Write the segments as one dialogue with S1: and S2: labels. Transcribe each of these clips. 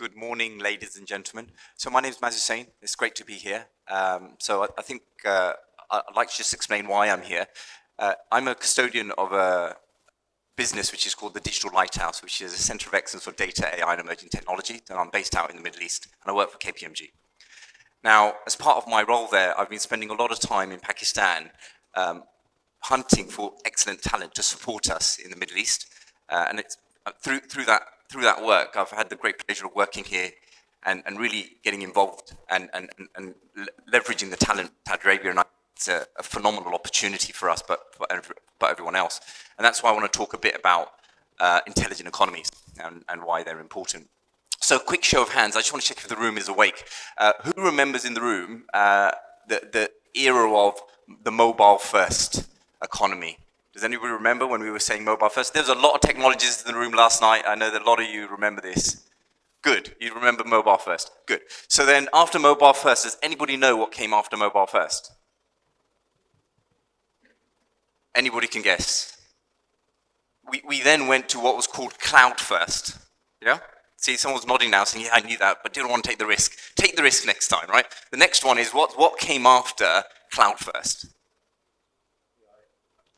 S1: Good morning, ladies and gentlemen. So my name is Hussain. It's great to be here. I think I'd like to just explain why I'm here. I'm a custodian of a business which is called the Digital Lighthouse, which is a center of excellence for data, AI, and emerging technology. And I'm based out in the Middle East, and I work for KPMG. Now, as part of my role there, I've been spending a lot of time in Pakistan hunting for excellent talent to support us in the Middle East. And it's through that work, I've had the great pleasure of working here and really getting involved and leveraging the talent in Saudi Arabia. And it's a phenomenal opportunity for us, but everyone else. And that's why I want to talk a bit about intelligent economies and why they're important. So quick show of hands. I just want to check if the room is awake. Who remembers in the room the era of the mobile first economy? Does anybody remember when we were saying mobile first? There's a lot of technologists in the room last night. I know that a lot of you remember this. Good, you remember mobile first. Good. So then after mobile first, does anybody know what came after mobile first? Anybody can guess? We then went to what was called cloud first. Yeah? See, someone's nodding now saying, yeah, I knew that, but didn't want to take the risk. Take the risk next time, right? The next one is what came after cloud first?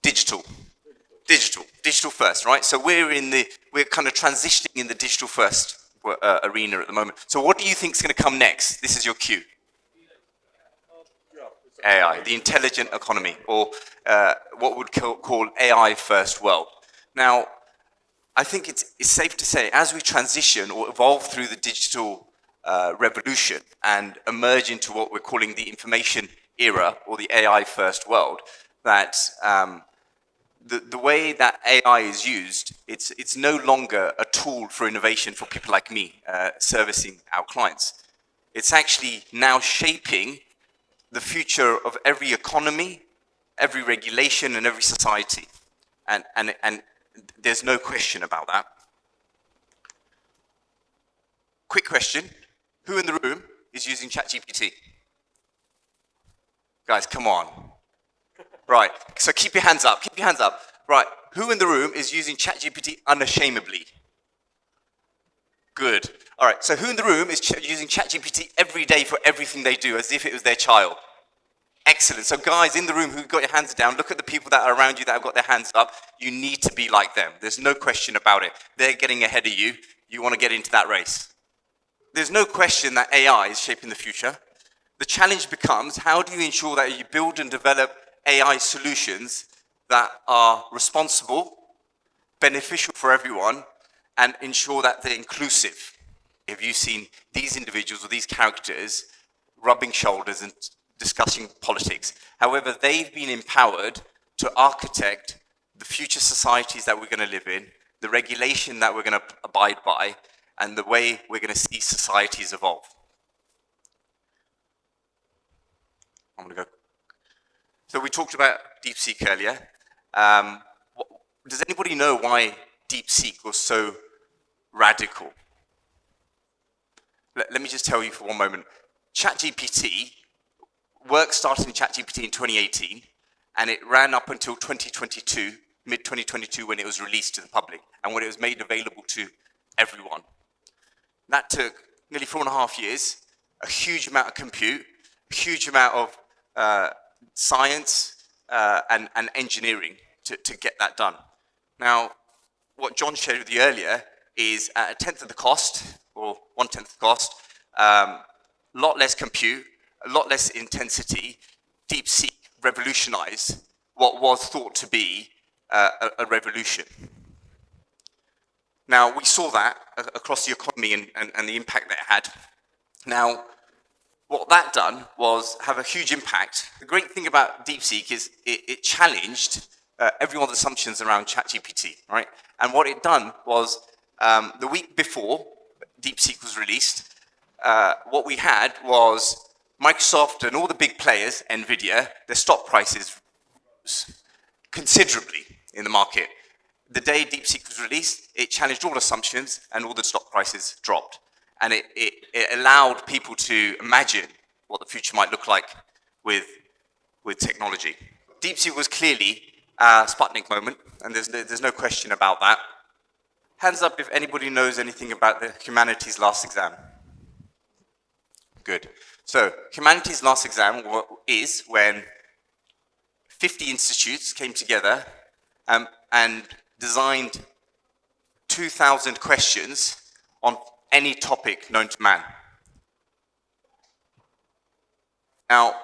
S1: Digital first, right? So we're kind of transitioning in the digital first arena at the moment. So what do you think is going to come next? This is your cue. AI, the intelligent economy, or what we'd call AI first world. Now, I think it's safe to say, as we transition or evolve through the digital revolution and emerge into what we're calling the information era or the AI first world, that the way that AI is used, it's no longer a tool for innovation for people like me servicing our clients. It's actually now shaping the future of every economy, every regulation, and every society. And there's no question about that. Quick question. Who in the room is using ChatGPT? Guys, come on. Right, so keep your hands up, Right, who in the room is using ChatGPT unashamedly? Good. All right, so who in the room is using ChatGPT every day for everything they do, as if it was their child? Excellent. So guys in the room who've got your hands down, look at the people that are around you that have got their hands up. You need to be like them. There's no question about it. They're getting ahead of you. You want to get into that race. There's no question that AI is shaping the future. The challenge becomes, how do you ensure that you build and develop AI solutions that are responsible, beneficial for everyone, and ensure that they're inclusive? Have you seen these individuals or these characters rubbing shoulders and discussing politics? However, they've been empowered to architect the future societies that we're going to live in, the regulation that we're going to abide by, and the way we're going to see societies evolve. I'm going to go. So we talked about DeepSeek earlier. Does anybody know why DeepSeek was so radical? Let me just tell you for one moment. ChatGPT, work started in ChatGPT in 2018, and it ran up until 2022, mid-2022, when it was released to the public, and when it was made available to everyone. That took nearly 4.5 years, a huge amount of compute, a huge amount of science and engineering to get that done. Now, what John shared with you earlier is at a tenth of the cost, or 1/10 the cost, a lot less compute, a lot less intensity. DeepSeek revolutionized what was thought to be a revolution. Now, we saw that across the economy and the impact that it had. Now, what that done was have a huge impact. The great thing about DeepSeek is it challenged everyone's assumptions around ChatGPT, right? And what it done was, the week before DeepSeek was released, what we had was Microsoft and all the big players, NVIDIA, their stock prices rose considerably in the market. The day DeepSeek was released, it challenged all assumptions and all the stock prices dropped. And it allowed people to imagine what the future might look like with technology. DeepSeek was clearly a Sputnik moment, and there's no question about that. Hands up if anybody knows anything about the humanities last exam. Good. So humanities last exam is when 50 institutes came together and designed 2,000 questions on any topic known to man. Now,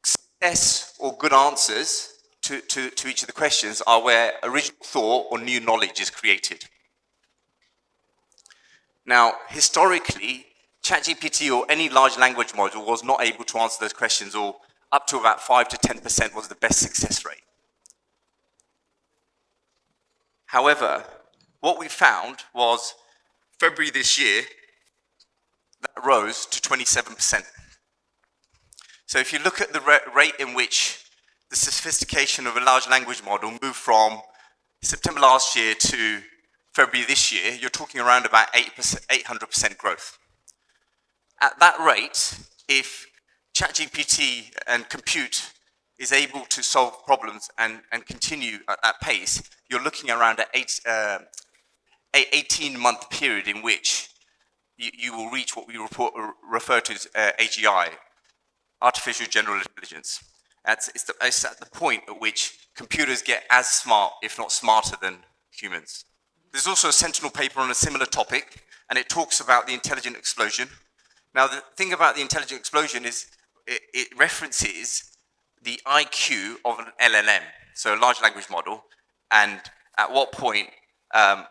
S1: success or good answers to each of the questions are where original thought or new knowledge is created. Now, historically, ChatGPT or any large language module was not able to answer those questions, or up to about 5 to 10% was the best success rate. However, what we found was February this year, that rose to 27%. So if you look at the rate in which the sophistication of a large language model moved from September last year to February this year, you're talking around about 800% growth. At that rate, if ChatGPT and compute is able to solve problems and continue at that pace, you're looking around an 18-month period in which you will reach what we refer to as AGI, artificial general intelligence. It's at the point at which computers get as smart, if not smarter, than humans. There's also a Sentinel paper on a similar topic, and it talks about the intelligent explosion. Now, the thing about the intelligent explosion is it references the IQ of an LLM, so a large language model, and at what point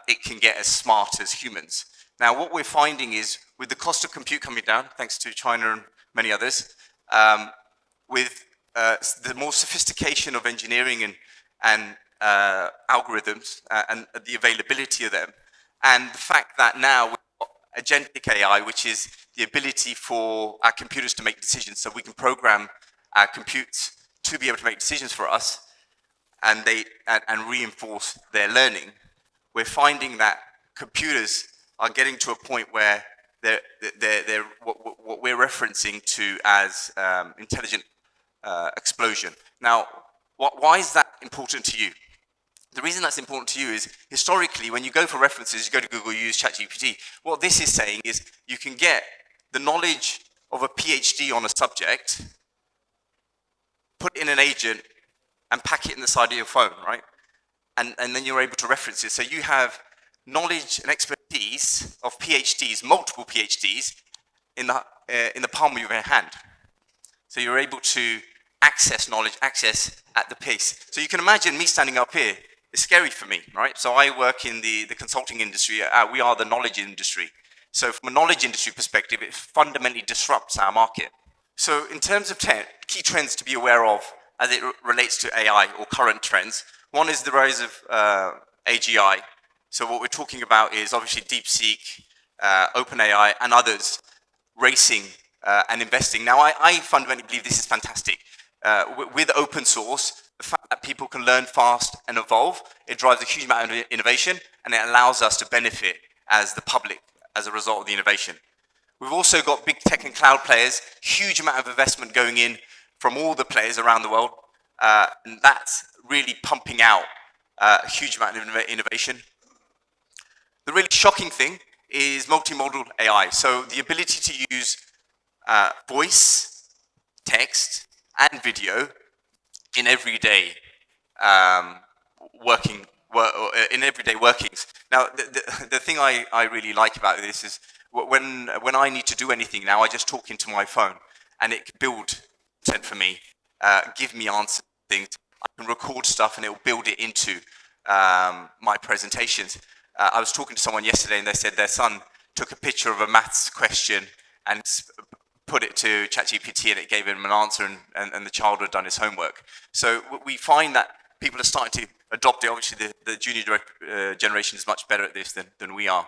S1: it can get as smart as humans. Now, what we're finding is, with the cost of compute coming down, thanks to China and many others, with the more sophistication of engineering and algorithms and the availability of them, and the fact that now we've got agentic AI, which is the ability for our computers to make decisions, so we can program our computes to be able to make decisions for us, and reinforce their learning. We're finding that computers are getting to a point where they're what we're referencing to as intelligent explosion. Now, why is that important to you? The reason that's important to you is, historically, when you go for references, you go to Google, you use ChatGPT. What this is saying is you can get the knowledge of a PhD on a subject, put in an agent, and pack it in the side of your phone, right? And then you're able to reference it. So you have knowledge and expertise of PhDs, multiple PhDs, in the palm of your hand. So you're able to access knowledge, access at the pace. So you can imagine me standing up here. It's scary for me, right? So I work in the consulting industry. We are the knowledge industry. So from a knowledge industry perspective, it fundamentally disrupts our market. So in terms of key trends to be aware of as it relates to AI or current trends, one is the rise of AGI. So what we're talking about is obviously DeepSeek, OpenAI, and others racing and investing. Now, I fundamentally believe this is fantastic. With open source, the fact that people can learn fast and evolve, it drives a huge amount of innovation, and it allows us to benefit as the public as a result of the innovation. We've also got big tech and cloud players, huge amount of investment going in from all the players around the world, and that's really pumping out a huge amount of innovation. The really shocking thing is multimodal AI. So the ability to use voice, text, and video in everyday workings. Now, the thing I really like about this is when I need to do anything now, I just talk into my phone, and it can build content for me, give me answers to things. I can record stuff, and it will build it into my presentations. I was talking to someone yesterday, and they said their son took a picture of a maths question and put it to ChatGPT, and it gave him an answer, and the child had done his homework. So we find that people are starting to adopt it. Obviously, the junior generation is much better at this than we are.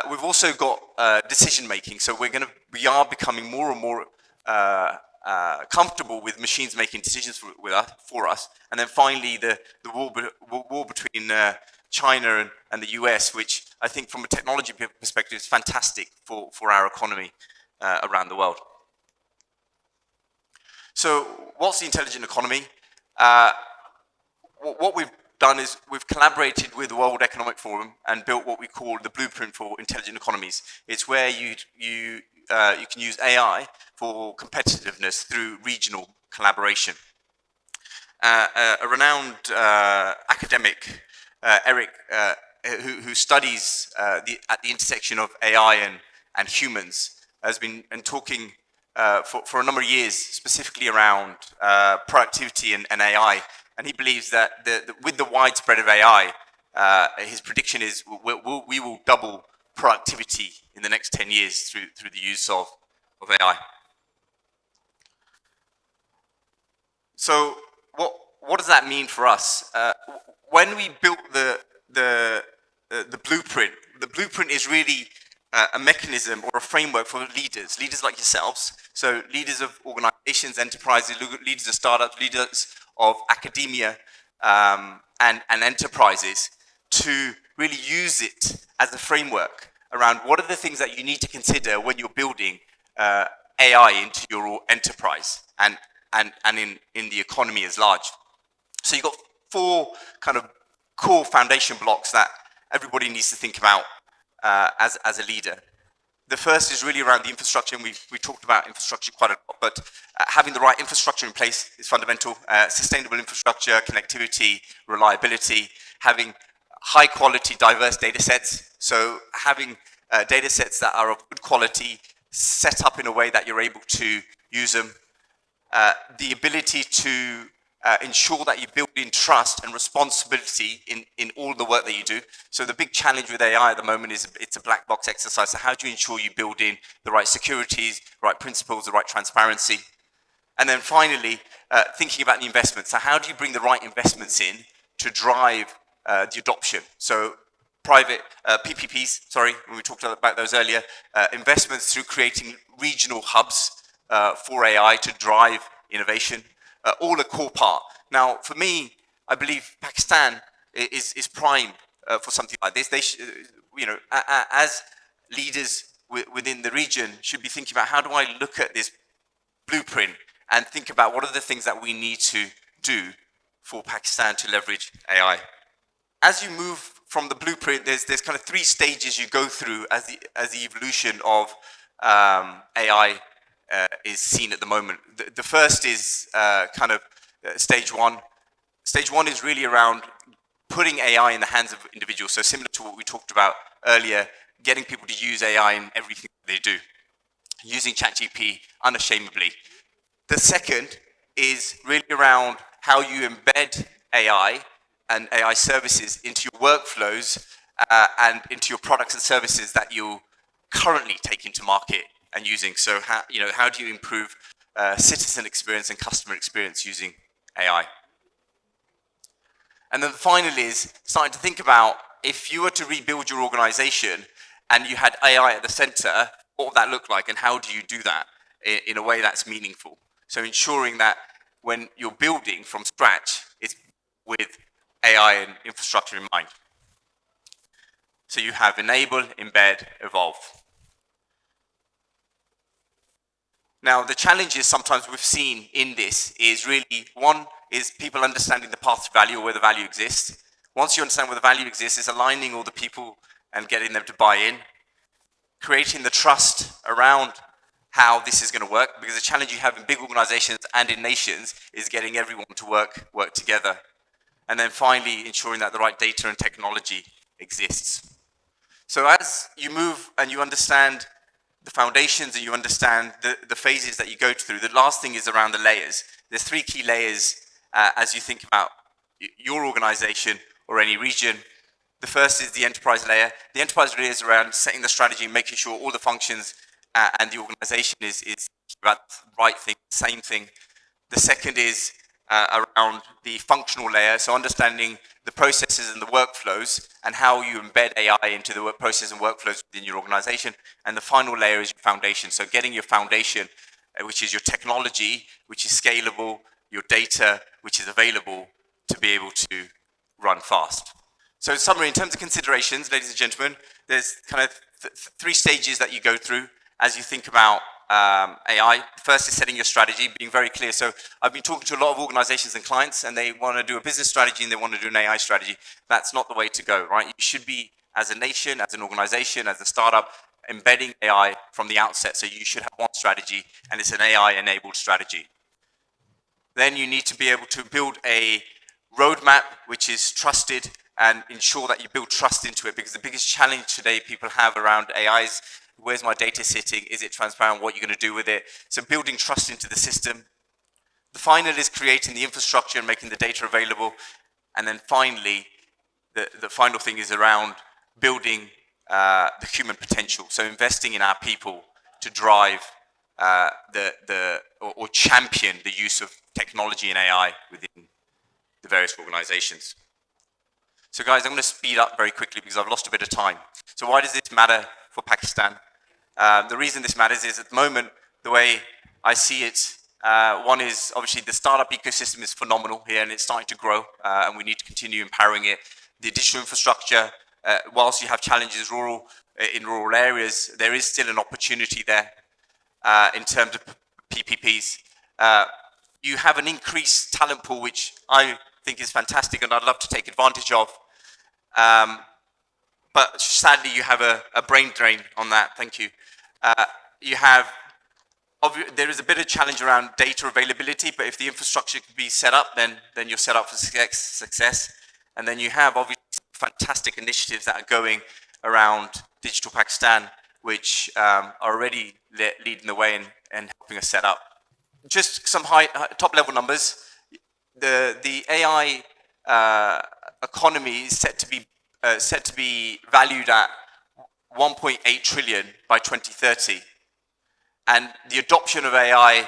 S1: We've also got decision making. So we are becoming more and more comfortable with machines making decisions for us. And then finally, the war between China and the US, which I think from a technology perspective is fantastic for our economy around the world. So what's the intelligent economy? What we've done is we've collaborated with the World Economic Forum and built what we call the blueprint for intelligent economies. It's where you can use AI for competitiveness through regional collaboration. A renowned academic, Eric, who studies at the intersection of AI and humans, has been talking for a number of years, specifically around productivity and AI. And he believes that with the widespread of AI, his prediction is we will double productivity in the next 10 years through the use of AI. So what does that mean for us? When we built the blueprint is really a mechanism or a framework for leaders like yourselves. So leaders of organizations, enterprises, leaders of startups, leaders of academia, and enterprises, to really use it as a framework around what are the things that you need to consider when you're building AI into your enterprise and in the economy as large. So you've got 4 kind of core foundation blocks that everybody needs to think about as a leader. The first is really around the infrastructure, and we talked about infrastructure quite a lot, but having the right infrastructure in place is fundamental. Sustainable infrastructure, connectivity, reliability, having high quality, diverse data sets. So having data sets that are of good quality, set up in a way that you're able to use them. The ability to ensure that you build in trust and responsibility in all the work that you do. So the big challenge with AI at the moment is it's a black box exercise. So how do you ensure you build in the right securities, the right principles, the right transparency? And then finally, thinking about the investments. So how do you bring the right investments in to drive the adoption? So private PPPs, sorry, when we talked about those earlier, investments through creating regional hubs for AI to drive innovation, all a core part. Now, for me, I believe Pakistan is prime for something like this. They, as leaders within the region, should be thinking about how do I look at this blueprint and think about what are the things that we need to do for Pakistan to leverage AI. As you move from the blueprint, there's kind of 3 stages you go through as the evolution of AI is seen at the moment. The first is stage 1. Stage 1 is really around putting AI in the hands of individuals. So similar to what we talked about earlier, getting people to use AI in everything they do, using ChatGPT unashamedly. The second is really around how you embed AI and AI services into your workflows and into your products and services that you currently taking to market and using. So how do you improve citizen experience and customer experience using AI? And then finally is starting to think about, if you were to rebuild your organization and you had AI at the center, what would that look like, and how do you do that in a way that's meaningful? So ensuring that when you're building from scratch, it's with AI and infrastructure in mind. So you have enable, embed, evolve. Now, the challenges sometimes we've seen in this is really, one is people understanding the path to value or where the value exists. Once you understand where the value exists, it's aligning all the people and getting them to buy in, creating the trust around how this is going to work, because the challenge you have in big organizations and in nations is getting everyone to work together. And then finally, ensuring that the right data and technology exists. So as you move and you understand the foundations and you understand the phases that you go through, the last thing is around the layers. There's 3 key layers as you think about your organization or any region. The first is the enterprise layer. The enterprise layer is around setting the strategy, making sure all the functions and the organization is about the right thing, same thing. The second is around the functional layer, so understanding the processes and the workflows and how you embed AI into the work process and workflows within your organization. And the final layer is your foundation. So getting your foundation, which is your technology, which is scalable, your data, which is available to be able to run fast. So in summary, in terms of considerations, ladies and gentlemen, there's kind of 3 stages that you go through as you think about AI. First is setting your strategy, being very clear. So I've been talking to a lot of organizations and clients, and they want to do a business strategy and they want to do an AI strategy. That's not the way to go, right? You should be, as a nation, as an organization, as a startup, embedding AI from the outset. So you should have one strategy, and it's an AI-enabled strategy. Then you need to be able to build a roadmap which is trusted and ensure that you build trust into it, because the biggest challenge today people have around AI is, where's my data sitting? Is it transparent? What are you going to do with it? So building trust into the system. The final is creating the infrastructure and making the data available. And then finally, the final thing is around building the human potential. So investing in our people to drive or champion the use of technology and AI within the various organizations. So guys, I'm going to speed up very quickly because I've lost a bit of time. So why does this matter for Pakistan? The reason this matters is, at the moment, the way I see it, one is obviously the startup ecosystem is phenomenal here and it's starting to grow, and we need to continue empowering it. The digital infrastructure, whilst you have challenges in rural areas, there is still an opportunity there in terms of PPPs. You have an increased talent pool, which I think is fantastic and I'd love to take advantage of. But sadly, you have a brain drain on that. Thank you. There is a bit of challenge around data availability, but if the infrastructure can be set up, then you're set up for success. And then you have obviously fantastic initiatives that are going around Digital Pakistan, which are already leading the way and helping us set up. Just some top level numbers. The AI economy is set to be valued at 1.8 trillion by 2030, and the adoption of AI,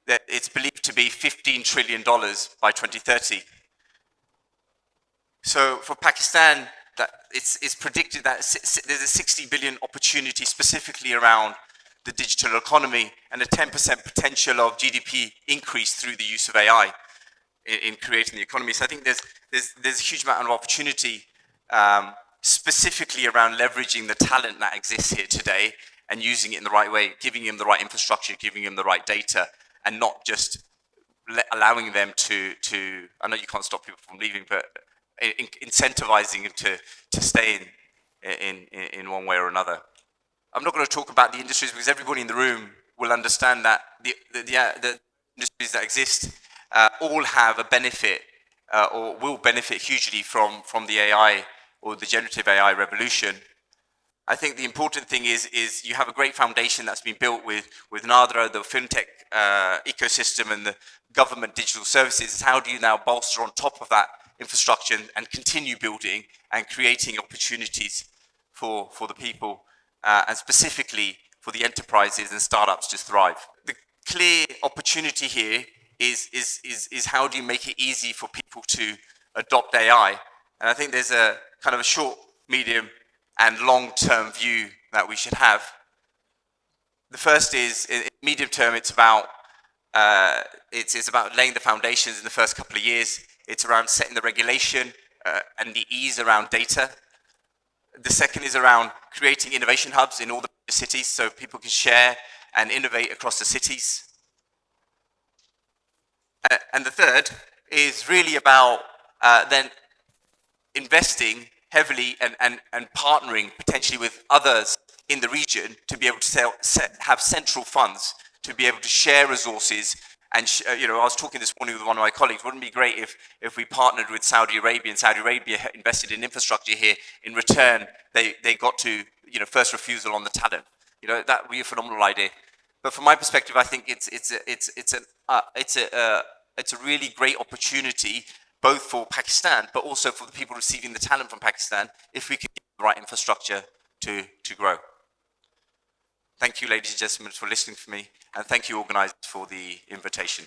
S1: that it's believed to be $15 trillion by 2030. So for Pakistan, it's predicted that there's a 60 billion opportunity specifically around the digital economy, and a 10% potential of GDP increase through the use of AI in creating the economy. So I think there's a huge amount of opportunity, specifically around leveraging the talent that exists here today and using it in the right way, giving them the right infrastructure, giving them the right data, and not just allowing them to I know you can't stop people from leaving, but incentivizing them to stay in one way or another. I'm not going to talk about the industries because everybody in the room will understand that the industries that exist all have a benefit or will benefit hugely from the AI or the generative AI revolution. I think the important thing is you have a great foundation that's been built with NADRA, the fintech ecosystem, and the government digital services. How do you now bolster on top of that infrastructure and continue building and creating opportunities for the people, and specifically for the enterprises and startups to thrive? The clear opportunity here is how do you make it easy for people to adopt AI? And I think there's a kind of a short, medium, and long-term view that we should have. The first is, in medium term, it's about laying the foundations in the first couple of years. It's around setting the regulation and the ease around data. The second is around creating innovation hubs in all the cities so people can share and innovate across the cities. And the third is really about then investing heavily and partnering potentially with others in the region to be able to have central funds to be able to share resources. And I was talking this morning with one of my colleagues. Wouldn't it be great if we partnered with Saudi Arabia, and Saudi Arabia invested in infrastructure here? In return, they got to first refusal on the talent. That would be a phenomenal idea. But from my perspective, I think it's a really great opportunity, both for Pakistan, but also for the people receiving the talent from Pakistan, if we can get the right infrastructure to grow. Thank you, ladies and gentlemen, for listening to me, and thank you, organisers, for the invitation.